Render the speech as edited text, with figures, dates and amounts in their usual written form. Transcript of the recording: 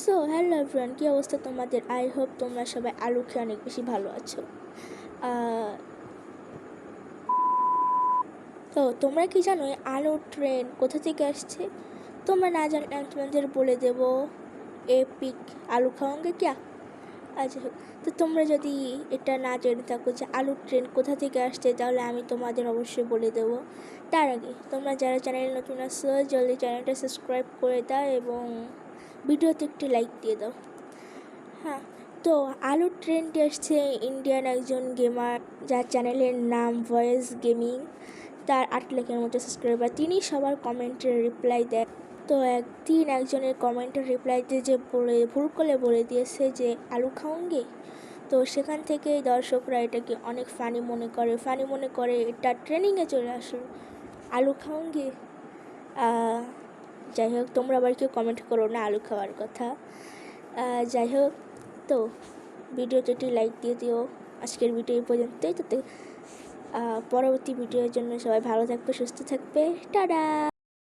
So hello everyone, কী অবস্থা তোমাদের? I hope তোমরা সবাই আলু খেয়ে অনেক বেশি ভালো আছো। তো তোমরা কি জানো এই আলুর ট্রেন কোথা থেকে আসছে? তোমরা না জানলে আমি তোমাদের বলে দেবো। এপিক আলু খাওয়াঙ্গে ক্যা? আচ্ছা হোক, তো তোমরা যদি এটা না জেনে থাকো যে আলুর ট্রেন কোথা থেকে আসছে, তাহলে আমি তোমাদের অবশ্যই বলে দেবো। তার আগে তোমরা যারা চ্যানেলে নতুন আসছো, জলদি চ্যানেলটা সাবস্ক্রাইব করে দাও এবং ভিডিওতে একটি লাইক দিয়ে দাও। হ্যাঁ, তো আলুর ট্রেন্ডে আসছে ইন্ডিয়ান একজন গেমার, যার চ্যানেলের নাম ভয়েস গেমিং। তার 8 লাখের মতো সাবস্ক্রাইবার। তিনি সবার কমেন্টের রিপ্লাই দেয়। তো একদিন একজনের কমেন্টের রিপ্লাইতে যে ভুল করে বলে দিয়েছে যে আলু খাওয়াঙ্গে, তো সেখান থেকে দর্শকরা এটাকে অনেক ফানি মনে করে এটা ট্রেনিংয়ে চলে আসলো আলু খাওয়াঙ্গে। যাই হোক, তোমরা আবার কেউ কমেন্ট করো না আলু খাওয়ার কথা। যাই হোক, তো ভিডিওতে একটি লাইক দিয়ে দিও। আজকের ভিডিও এই পর্যন্তই। তো পরবর্তী ভিডিওর জন্য সবাই ভালো থাকবে, সুস্থ থাকবে। টাটা।